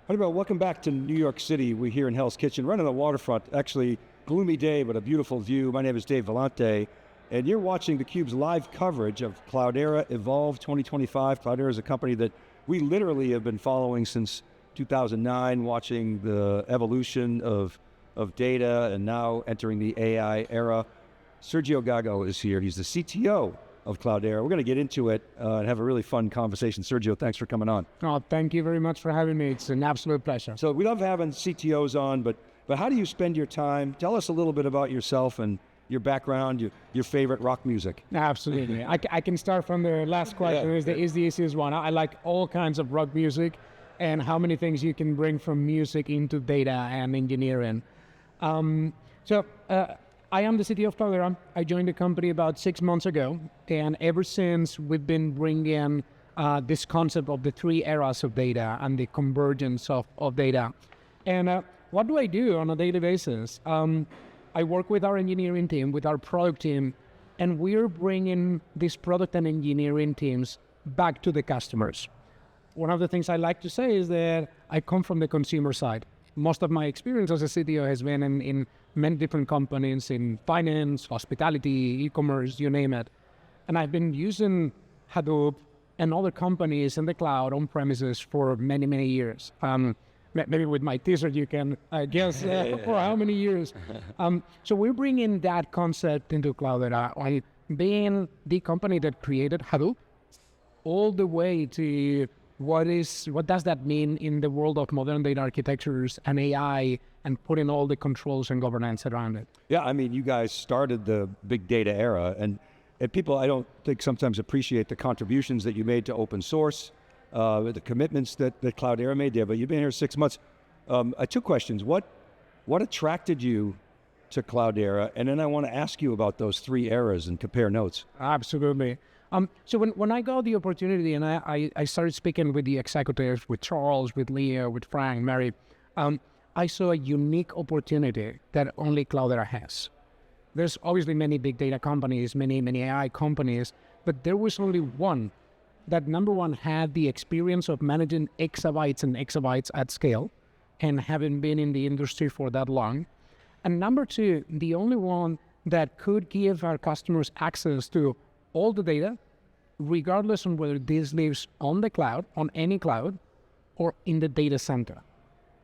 How about welcome back to New York City. We're here in Hell's Kitchen, right on the waterfront. Actually, gloomy day, but a beautiful view. My name is Dave Vellante, and you're watching theCUBE's live coverage of Cloudera EVOLVE 2025. Cloudera is a company that we literally have been following since 2009, watching the evolution of data and now entering the AI era. Sergio Gago is here. He's the CTO of Cloudera. We're going to get into it and have a really fun conversation. Sergio, thanks for coming on. Oh, thank you very much for having me. It's an absolute pleasure. So we love having CTOs on, but how do you spend your time? Tell us a little bit about yourself and your background, your favorite rock music. Absolutely. I can start from the last question. Is the easiest one. I like all kinds of rock music and how many things you can bring from music into data and engineering. I am the CTO of Cloudera. I joined the company about 6 months ago, and ever since we've been bringing this concept of the three eras of data and the convergence of data. And what do I do on a daily basis? I work with our engineering team, with our product team, and we're bringing these product and engineering teams back to the customers. One of the things I like to say is that I come from the consumer side. Most of my experience as a CTO has been in many different companies, in finance, hospitality, e-commerce, you name it. And I've been using Hadoop and other companies in the cloud on premises for many, many years. Maybe with my teaser you can guess for how many years. So we're bringing that concept into Cloudera, being the company that created Hadoop, all the way to what does that mean in the world of modern data architectures and AI and putting all the controls and governance around it. Yeah, I mean, you guys started the big data era, and people, I don't think sometimes appreciate the contributions that you made to open source, the commitments that Cloudera made there, but you've been here 6 months. Two questions. What attracted you to Cloudera? And then I want to ask you about those three eras and compare notes. Absolutely. So when I got the opportunity and I started speaking with the executives, with Charles, with Leah, with Frank, Mary, I saw a unique opportunity that only Cloudera has. There's obviously many big data companies, many AI companies, but there was only one that, number one, had the experience of managing exabytes and exabytes at scale and having been in the industry for that long. And number two, the only one that could give our customers access to all the data, regardless of whether this lives on the cloud, on any cloud, or in the data center.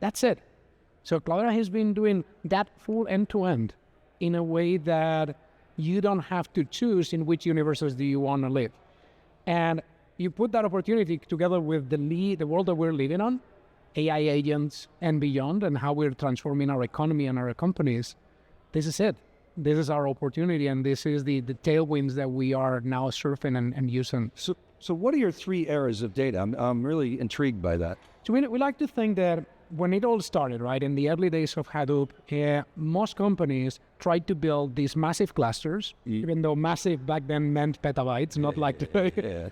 That's it. So Cloudera has been doing that full end-to-end in a way that you don't have to choose in which universes do you want to live. And you put that opportunity together with the world that we're living on, AI agents and beyond, and how we're transforming our economy and our companies. This is it. This is our opportunity, and this is the tailwinds that we are now surfing and using. So what are your three eras of data? I'm really intrigued by that. So we like to think that when it all started, right, in the early days of Hadoop, most companies tried to build these massive clusters, even though massive back then meant petabytes, not like today.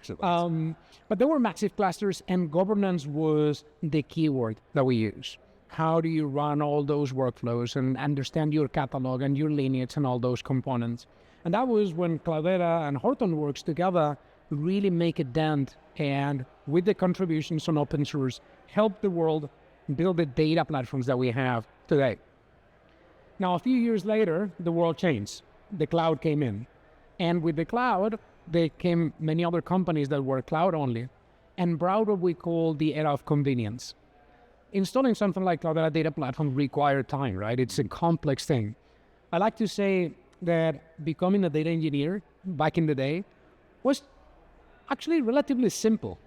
But there were massive clusters, and governance was the keyword that we use. How do you run all those workflows and understand your catalog and your lineage and all those components? And that was when Cloudera and Hortonworks together really make a dent, and with the contributions on open source, help the world build the data platforms that we have today. Now, a few years later, the world changed. The cloud came in. And with the cloud, there came many other companies that were cloud only and brought what we call the era of convenience. Installing something like Cloudera Data Platform required time, right? It's a complex thing. I like to say that becoming a data engineer back in the day was actually relatively simple.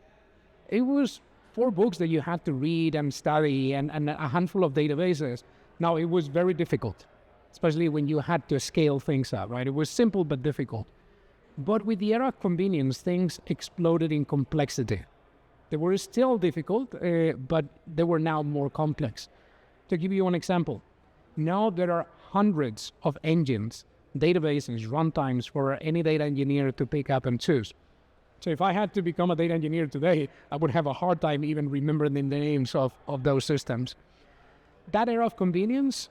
It was 4 books that you had to read and study and a handful of databases. Now, it was very difficult, especially when you had to scale things up, right? It was simple but difficult. But with the era of convenience, things exploded in complexity. They were still difficult, but they were now more complex. To give you one example, now there are hundreds of engines, databases, runtimes for any data engineer to pick up and choose. So if I had to become a data engineer today, I would have a hard time even remembering the names of those systems. That era of convenience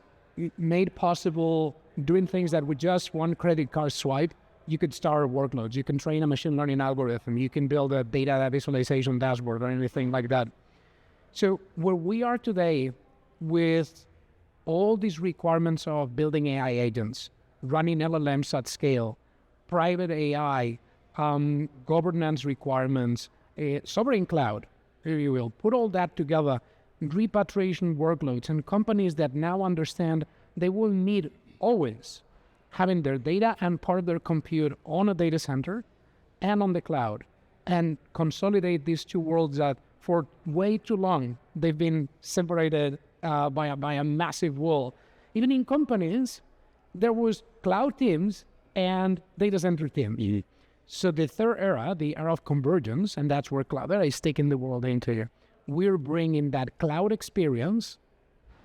made possible doing things that with just one credit card swipe, you could start workloads. You can train a machine learning algorithm. You can build a data visualization dashboard or anything like that. So where we are today with all these requirements of building AI agents, running LLMs at scale, private AI, governance requirements, sovereign cloud, if you will, put all that together, repatriation workloads, and companies that now understand they will need always having their data and part of their compute on a data center and on the cloud, and consolidate these two worlds that for way too long they've been separated by a massive wall. Even in companies, there was cloud teams and data center teams. Mm-hmm. So the third era, the era of convergence, and that's where Cloudera is taking the world into. We're bringing that cloud experience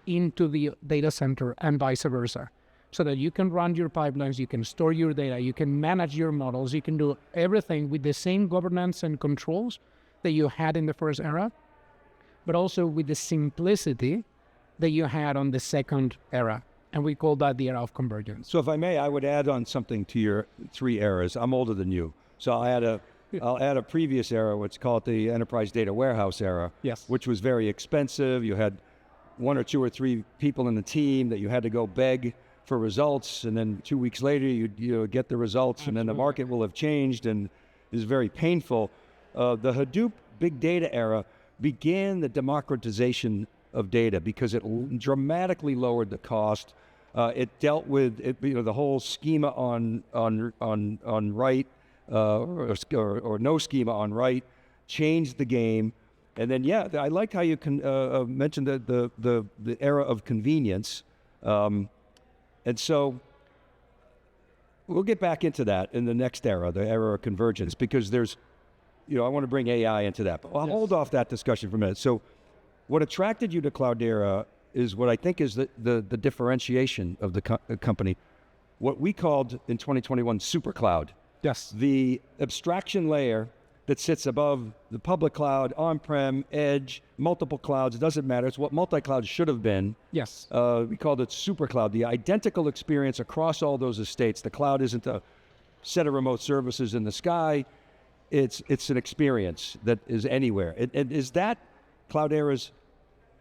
into the data center and vice versa, so that you can run your pipelines, you can store your data, you can manage your models, you can do everything with the same governance and controls that you had in the first era, but also with the simplicity that you had on the second era. And we call that the era of convergence. So if I may, I would add on something to your three eras. I'm older than you. So I'll add a previous era, what's called the enterprise data warehouse era, yes, which was very expensive. You had one or two or three people in the team that you had to go beg for results, and then 2 weeks later you get the results. Absolutely. And then the market will have changed, and is very painful. The Hadoop big data era began the democratization of data because it dramatically lowered the cost. It dealt with the whole schema on write or no schema on write, changed the game. And then I like how you mentioned the era of convenience. And so we'll get back into that in the next era, the era of convergence, because there's, I want to bring AI into that. But I'll hold off that discussion for a minute. So what attracted you to Cloudera is what I think is the differentiation of the company, what we called in 2021 super cloud. Yes. The abstraction layer that sits above the public cloud, on-prem, edge, multiple clouds, it doesn't matter. It's what multi-cloud should have been. Yes. We called it super cloud, the identical experience across all those estates. The cloud isn't a set of remote services in the sky. It's an experience that is anywhere. And is that Cloudera's,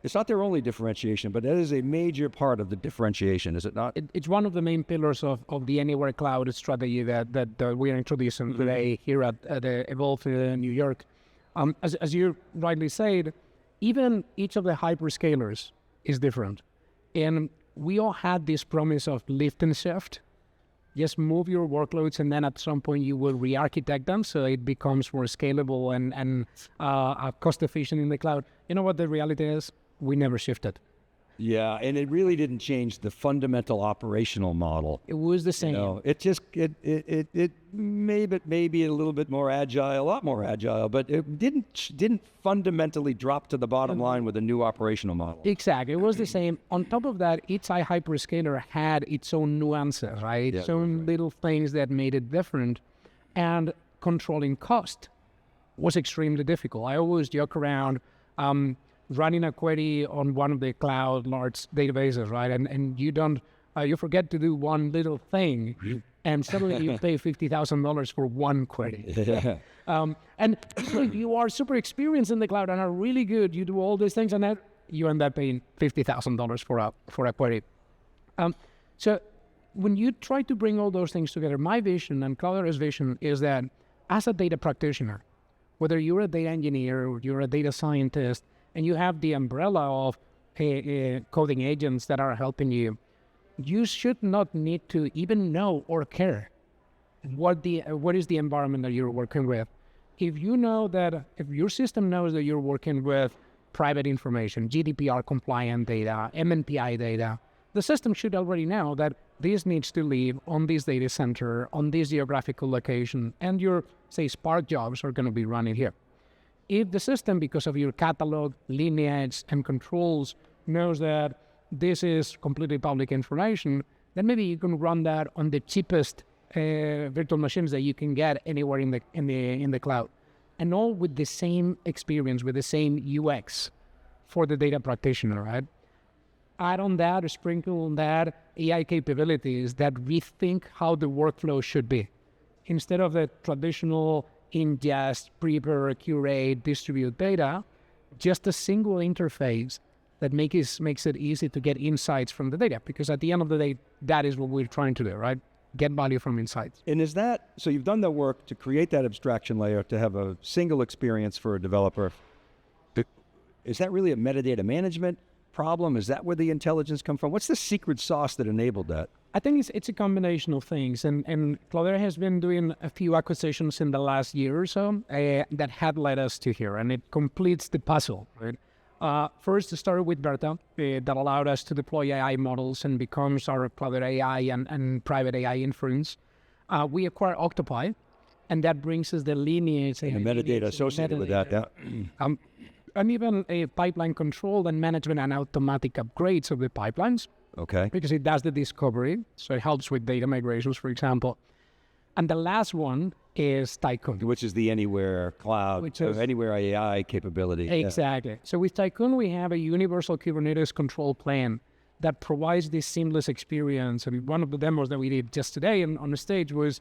it's not their only differentiation, but that is a major part of the differentiation, is it not? It's one of the main pillars of the anywhere cloud strategy that we are introducing today here at the Evolve in New York. As you rightly said, even each of the hyperscalers is different. And we all had this promise of lift and shift. Just move your workloads, and then at some point you will re-architect them so it becomes more scalable and cost efficient in the cloud. You know what the reality is? We never shifted. Yeah, and it really didn't change the fundamental operational model. It was the same. It just it maybe a little bit more agile, a lot more agile, but it didn't fundamentally drop to the bottom line with a new operational model. Exactly, it was the same. On top of that, each hyperscaler had its own nuances, right? Its own little things that made it different, and controlling cost was extremely difficult. I always joke around. Running a query on one of the cloud large databases, right? And you forget to do one little thing, and suddenly you pay $50,000 for one query. Yeah. And you are super experienced in the cloud and are really good. You do all these things, and then you end up paying $50,000 for a query. So when you try to bring all those things together, my vision and Cloudera's vision is that as a data practitioner, whether you're a data engineer or you're a data scientist, and you have the umbrella of coding agents that are helping you, you should not need to even know or care what is the environment that you're working with. If your system knows that you're working with private information, GDPR compliant data, MNPI data, the system should already know that this needs to live on this data center, on this geographical location, and your, say, Spark jobs are going to be running here. If the system, because of your catalog, lineage, and controls, knows that this is completely public information, then maybe you can run that on the cheapest virtual machines that you can get anywhere in the cloud, and all with the same experience, with the same UX for the data practitioner, right? Add on that, or sprinkle on that AI capabilities that rethink how the workflow should be, instead of the traditional ingest, prepare, curate, distribute data. just a single interface that makes it easy to get insights from the data. Because at the end of the day, that is what we're trying to do, right? Get value from insights. And is that, so you've done the work to create that abstraction layer to have a single experience for a developer. Is that really a metadata management problem? Is that where the intelligence come from? What's the secret sauce that enabled that? I think it's a combination of things. And Cloudera has been doing a few acquisitions in the last year or so that had led us to here. And it completes the puzzle, right? First, it started with Verta that allowed us to deploy AI models and becomes our Cloudera AI and private AI inference. We acquired Octopai, and that brings us the lineage. And the metadata associated with that, yeah. And even a pipeline control and management and automatic upgrades of the pipelines. Okay. Because it does the discovery, so it helps with data migrations, for example. And the last one is Taikun. Which is the anywhere cloud, anywhere AI capability. Exactly. Yeah. So with Taikun, we have a universal Kubernetes control plan that provides this seamless experience. And one of the demos that we did just today on the stage was,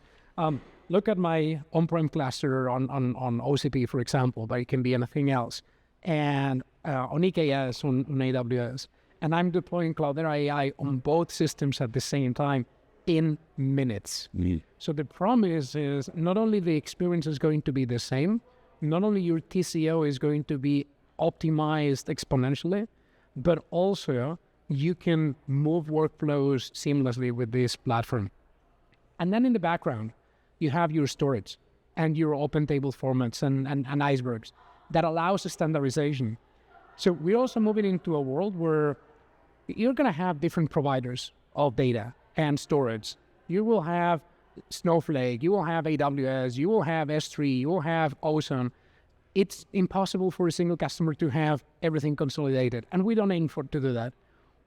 look at my on-prem cluster on OCP, for example, but it can be anything else. And on EKS, on AWS. And I'm deploying Cloudera AI on both systems at the same time in minutes. So the promise is not only the experience is going to be the same, not only your TCO is going to be optimized exponentially, but also you can move workflows seamlessly with this platform. And then in the background, you have your storage and your open table formats and icebergs that allows standardization. So we're also moving into a world where you're going to have different providers of data and storage. You will have Snowflake, you will have AWS, you will have S3, you will have Ozone. It's impossible for a single customer to have everything consolidated, and we don't aim to do that.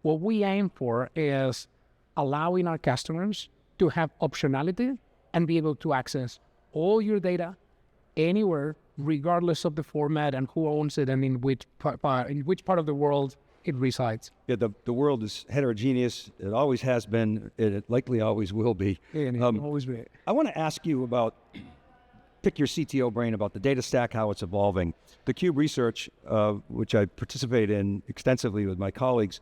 What we aim for is allowing our customers to have optionality and be able to access all your data anywhere, regardless of the format and who owns it and in which part of the world it resides. Yeah, the world is heterogeneous. It always has been. It likely always will be. Yeah, and it will always be. I want to ask you about, pick your CTO brain about the data stack, how it's evolving. TheCUBE research, which I participate in extensively with my colleagues,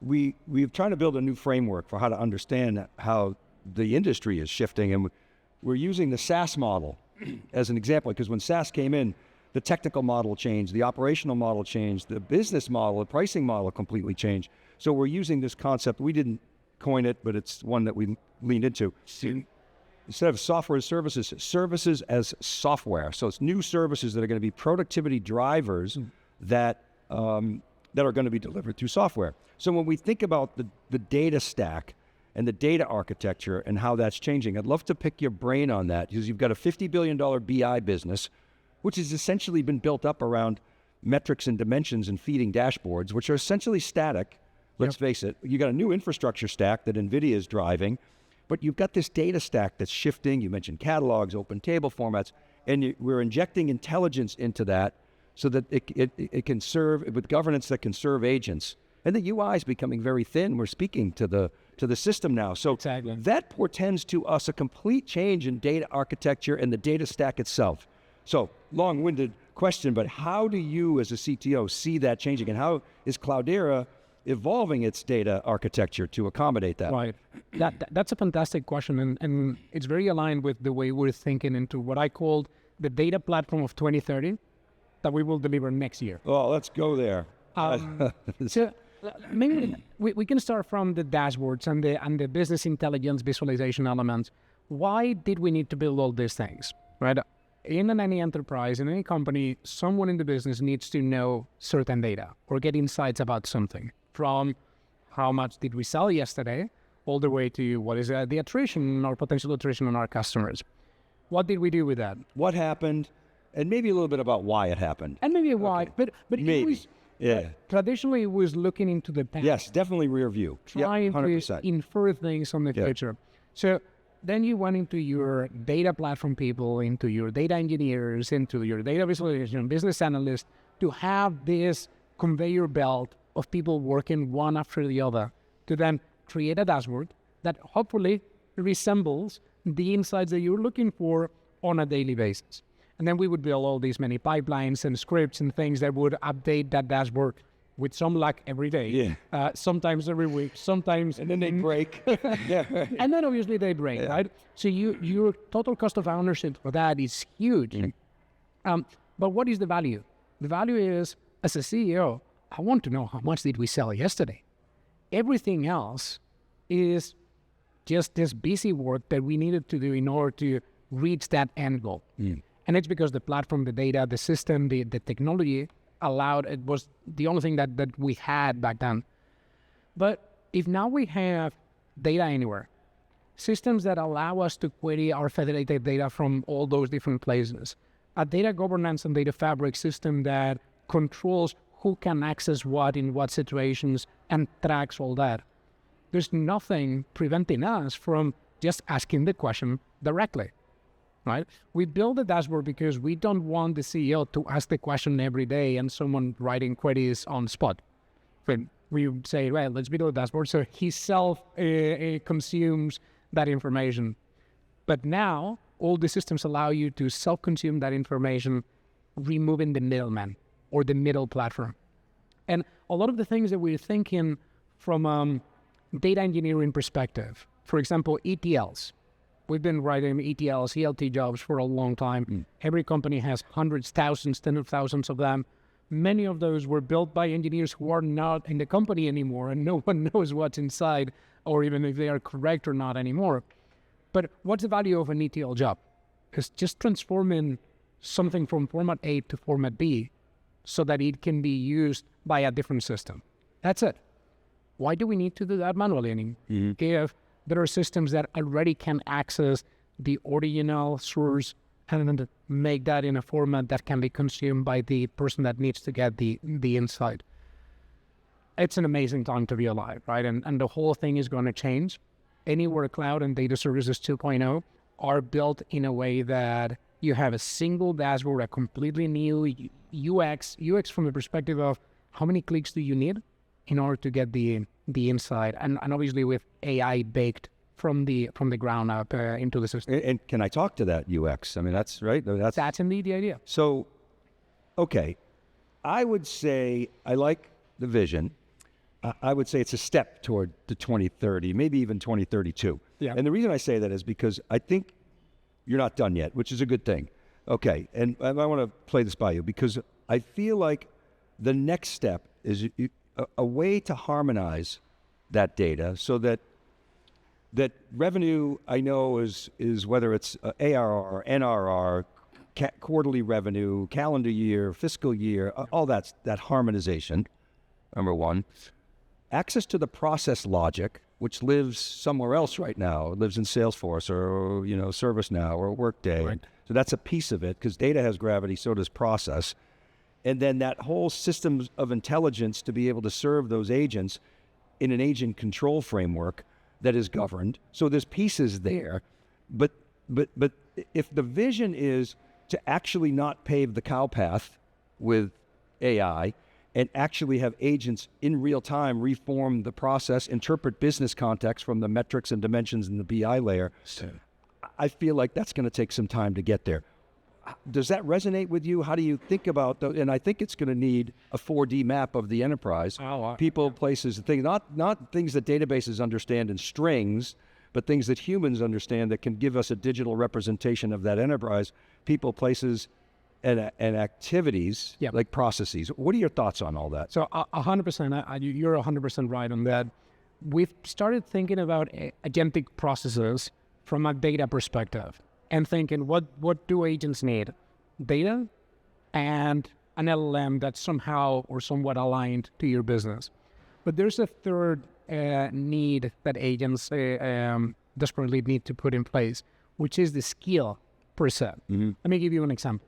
we've tried to build a new framework for how to understand how the industry is shifting, and we're using the SaaS model as an example, because when SaaS came in, the technical model changed, the operational model changed, the business model, the pricing model completely changed. So we're using this concept. We didn't coin it, but it's one that we leaned into. Instead of software as services, services as software. So it's new services that are going to be productivity drivers that are going to be delivered through software. So when we think about the data stack and the data architecture and how that's changing, I'd love to pick your brain on that, because you've got a $50 billion BI business, which has essentially been built up around metrics and dimensions and feeding dashboards, which are essentially static. Let's face it. You got a new infrastructure stack that NVIDIA is driving, but you've got this data stack that's shifting. You mentioned catalogs, open table formats, and we're injecting intelligence into that so that it can serve with governance that can serve agents. And the UI is becoming very thin. We're speaking to the system now. So exactly. That portends to us a complete change in data architecture and the data stack itself. So, long-winded question, but how do you as a CTO see that changing, and how is Cloudera evolving its data architecture to accommodate that? Right. That's a fantastic question, and it's very aligned with the way we're thinking into what I called the data platform of 2030 that we will deliver next year. Oh, let's go there. So maybe we can start from the dashboards and the business intelligence visualization elements. Why did we need to build all these things, right? In any enterprise, in any company, someone in the business needs to know certain data or get insights about something, from how much did we sell yesterday, all the way to what is the attrition or potential attrition on our customers. What did we do with that? What happened, and maybe a little bit about why it happened. And maybe why, but maybe. It was, yeah. Traditionally, it was looking into the past. Yes, definitely rear view. Trying 100%. to infer things on the future. So then you went into your data platform people, into your data engineers, into your data visualization, business analysts, to have this conveyor belt of people working one after the other to then create a dashboard that hopefully resembles the insights that you're looking for on a daily basis. And then we would build all these many pipelines and scripts and things that would update that dashboard with some luck every day. Yeah. Sometimes every week, sometimes. And then they break. Yeah. Right. And then obviously they break, right? So your total cost of ownership for that is huge. But what is the value? The value is, as a CEO, I want to know how much did we sell yesterday. Everything else is just this busy work that we needed to do in order to reach that end goal. And it's because the platform, the data, the system, the technology allowed, it was the only thing that we had back then. But if now we have data anywhere, systems that allow us to query our federated data from all those different places, a data governance and data fabric system that controls who can access what in what situations and tracks all that, there's nothing preventing us from just asking the question directly. Right? We build a dashboard because we don't want the CEO to ask the question every day and someone writing queries on spot. But we say, well, let's build a dashboard so he consumes that information. But now all the systems allow you to self-consume that information, removing the middleman or the middle platform. And a lot of the things that we're thinking from data engineering perspective, for example, ETLs. We've been writing ETLs, ELT jobs for a long time. Every company has hundreds, thousands, tens of thousands of them. Many of those were built by engineers who are not in the company anymore, and no one knows what's inside, or even if they are correct or not anymore. But what's the value of an ETL job? It's just transforming something from format A to format B so that it can be used by a different system. That's it. Why do we need to do that manually anymore? If there are systems that already can access the original source and then make that in a format that can be consumed by the person that needs to get the insight. It's an amazing time to be alive, right? And the whole thing is going to change. Anywhere cloud and data services 2.0 are built in a way that you have a single dashboard, a completely new UX from the perspective of how many clicks do you need in order to get the insight, and obviously with AI baked from the ground up into the system. And can I talk to that UX? I mean, that's right. That's indeed the idea. So, okay, I would say I like the vision. I would say it's a step toward the 2030, maybe even 2032. Yeah. And the reason I say that is because I think you're not done yet, which is a good thing. Okay, and I want to play this by you because I feel like the next step is a way to harmonize that data so that revenue, I know, is whether it's ARR, NRR, quarterly revenue, calendar year, fiscal year, all that harmonization, number one. Access to the process logic, which lives somewhere else right now. It lives in Salesforce or ServiceNow or Workday. Right. So that's a piece of it because data has gravity, so does process. And then that whole system of intelligence to be able to serve those agents in an agent control framework that is governed. So there's pieces there, but if the vision is to actually not pave the cow path with AI and actually have agents in real time reform the process, interpret business context from the metrics and dimensions in the BI layer, I feel like that's going to take some time to get there. Does that resonate with you? How do you think about that? And I think it's going to need a 4D map of the enterprise. People, places, things, not things that databases understand in strings, but things that humans understand that can give us a digital representation of that enterprise, people, places, and activities, like processes. What are your thoughts on all that? So 100%, you're 100% right on that. We've started thinking about agentic processes from a data perspective. And thinking, what do agents need? Data and an LLM that's somehow or somewhat aligned to your business. But there's a third need that agents desperately need to put in place, which is the skill per se. Let me give you an example.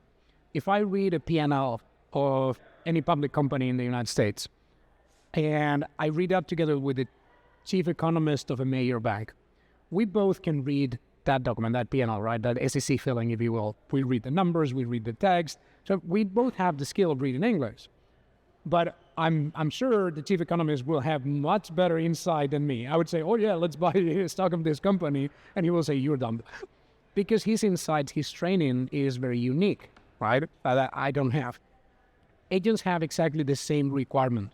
If I read a P&L of any public company in the United States, and I read that together with the chief economist of a major bank, we both can read that document, that P&L, right? That SEC filling, if you will. We read the numbers, we read the text. So we both have the skill of reading English. But I'm sure the chief economist will have much better insight than me. I would say, oh yeah, let's buy a stock of this company. And he will say, you're dumb. Because his insights, his training is very unique. right? That I don't have. Agents have exactly the same requirement.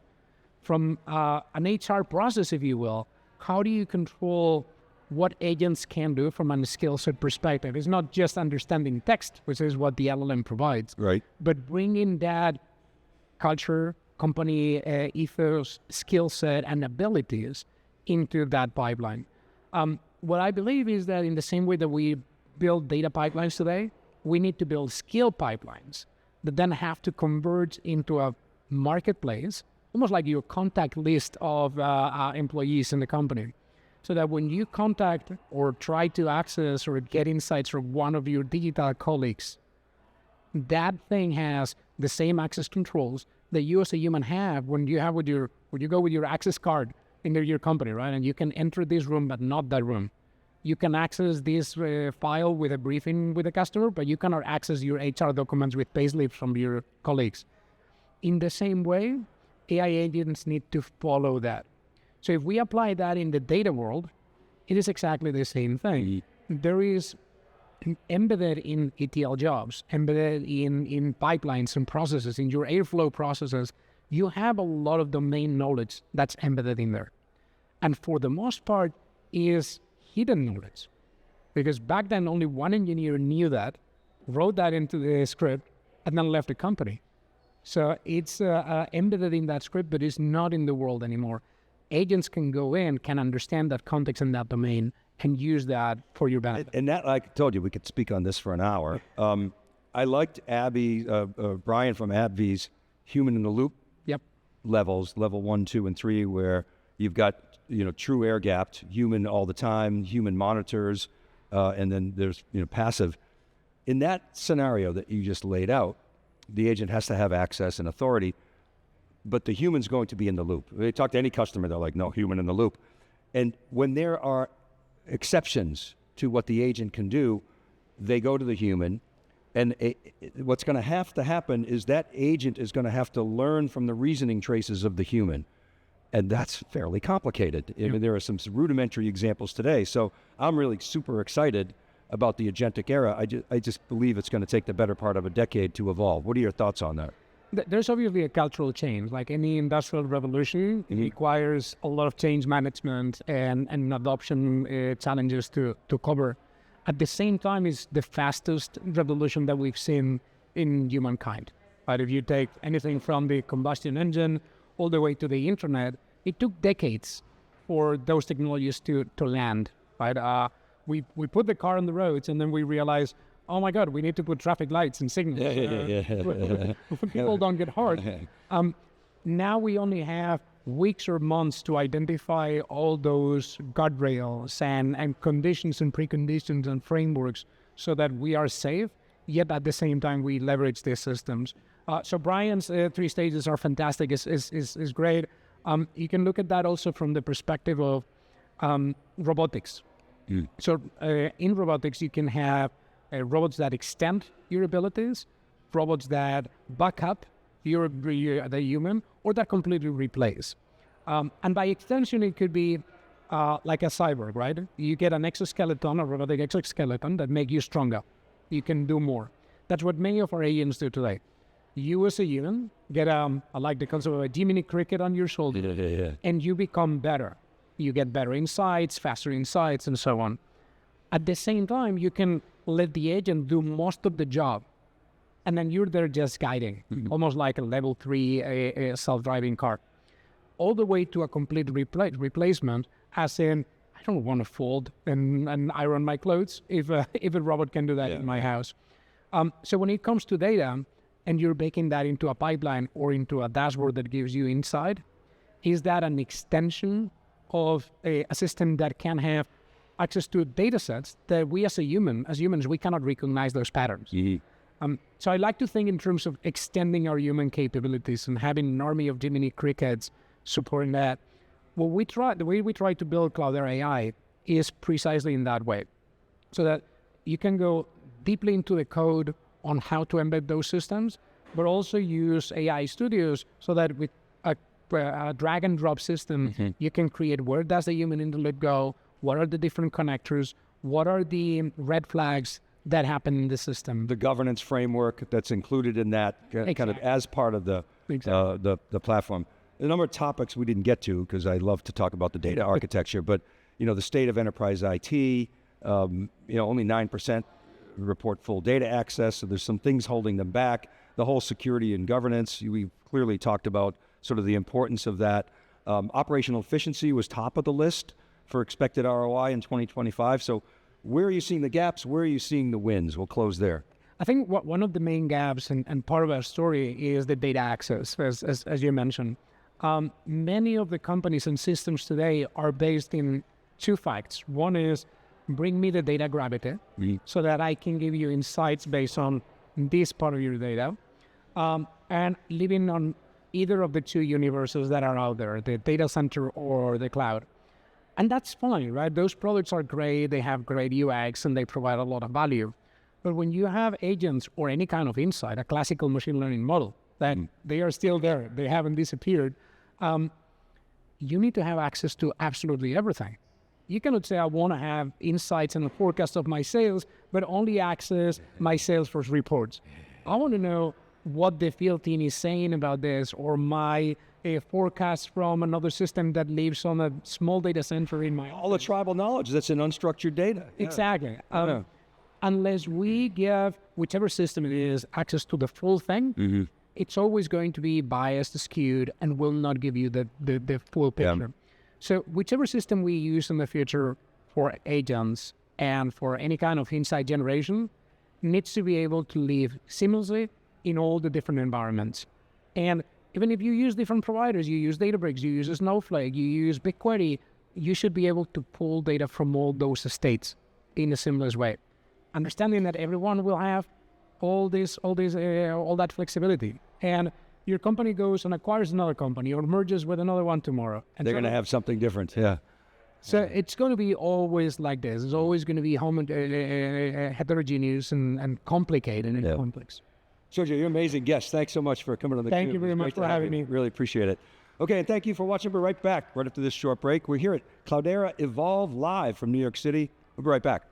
From an HR process, if you will, how do you control what agents can do from a skill set perspective? It's not just understanding text, which is what the LLM provides, right? But bringing that culture, company ethos, skill set, and abilities into that pipeline. What I believe is that in the same way that we build data pipelines today, we need to build skill pipelines that then have to converge into a marketplace, almost like your contact list of employees in the company. So that when you contact or try to access or get insights from one of your digital colleagues, that thing has the same access controls that you as a human have when you go with your access card into your company, right? And you can enter this room, but not that room. You can access this file with a briefing with a customer, but you cannot access your HR documents with payslips from your colleagues. In the same way, AI agents need to follow that. So if we apply that in the data world, it is exactly the same thing. There is embedded in ETL jobs, embedded in pipelines and processes, in your Airflow processes, you have a lot of domain knowledge that's embedded in there. And for the most part is hidden knowledge. Because back then only one engineer knew that, wrote that into the script, and then left the company. So it's embedded in that script, but it's not in the world anymore. Agents can go in, can understand that context in that domain, and use that for your benefit. And that, like I told you, we could speak on this for an hour. I liked Brian from AbbVie's human in the loop levels, level 1, 2, and 3, where you've got true air gapped, human all the time, human monitors, and then there's passive. In that scenario that you just laid out, the agent has to have access and authority, but the human's going to be in the loop. They talk to any customer, they're like, no, human in the loop. And when there are exceptions to what the agent can do, they go to the human. And what's going to have to happen is that agent is going to have to learn from the reasoning traces of the human. And that's fairly complicated. I mean, there are some rudimentary examples today. So I'm really super excited about the agentic era. I just believe it's going to take the better part of a decade to evolve. What are your thoughts on that? There's obviously a cultural change. Like any industrial revolution, it requires a lot of change management and adoption challenges to cover. At the same time, it's the fastest revolution that we've seen in humankind. Right? If you take anything from the combustion engine all the way to the internet, it took decades for those technologies to land. Right? We put the car on the roads, and then we realized, oh my God, we need to put traffic lights and signals. People don't get hurt. Now we only have weeks or months to identify all those guardrails and conditions and preconditions and frameworks so that we are safe, yet at the same time we leverage these systems. So Brian's 3 stages are fantastic, is great. You can look at that also from the perspective of robotics. So in robotics, you can have robots that extend your abilities, robots that back up the human, or that completely replace. And by extension, it could be like a cyborg, right? You get an exoskeleton, a robotic exoskeleton that make you stronger. You can do more. That's what many of our agents do today. You as a human get, I like the concept of a Jiminy Cricket on your shoulder, and you become better. You get better insights, faster insights, and so on. At the same time, you can let the agent do most of the job, and then you're there just guiding, almost like a level 3 self-driving car, all the way to a complete replacement, as in, I don't want to fold and iron my clothes if a robot can do that in my house. So when it comes to data, and you're baking that into a pipeline or into a dashboard that gives you insight, is that an extension of a system that can have access to data sets that we as humans, we cannot recognize those patterns. So I like to think in terms of extending our human capabilities and having an army of Jiminy Crickets supporting that. The way we try to build Cloudera AI is precisely in that way, so that you can go deeply into the code on how to embed those systems, but also use AI studios so that with a drag and drop system, you can create where does the human intellect go, what are the different connectors, what are the red flags that happen in the system. The governance framework that's included in that kind of as part of the platform. A number of topics we didn't get to because I love to talk about the data architecture, but the state of enterprise IT, only 9% report full data access, so there's some things holding them back. The whole security and governance, we clearly talked about sort of the importance of that. Operational efficiency was top of the list for expected ROI in 2025. So where are you seeing the gaps? Where are you seeing the wins? We'll close there. I think one of the main gaps and part of our story is the data access, as you mentioned. Many of the companies and systems today are based in two facts. One is bring me the data gravity so that I can give you insights based on this part of your data. And living on either of the two universes that are out there, the data center or the cloud. And that's fine, right? Those products are great, they have great UX, and they provide a lot of value. But when you have agents or any kind of insight, a classical machine learning model, that they are still there, they haven't disappeared, you need to have access to absolutely everything. You cannot say, I want to have insights and a forecast of my sales, but only access my Salesforce reports. I want to know what the field team is saying about this, or my forecast from another system that lives on a small data center in my all the tribal knowledge that's in unstructured data. Exactly. Unless we give whichever system it is access to the full thing, it's always going to be biased, skewed, and will not give you the full picture. So whichever system we use in the future for agents and for any kind of insight generation needs to be able to live seamlessly in all the different environments. And even if you use different providers, you use Databricks, you use Snowflake, you use BigQuery, you should be able to pull data from all those states in a seamless way. Understanding that everyone will have all that flexibility. And your company goes and acquires another company or merges with another one tomorrow. And they're going to have something different, So it's going to be always like this. It's always going to be heterogeneous and complicated and complex. Sergio, you're an amazing guest. Thanks so much for coming on the Thank you very much for having me. Really appreciate it. Okay, and thank you for watching. We'll be right back right after this short break. We're here at Cloudera Evolve live from New York City. We'll be right back.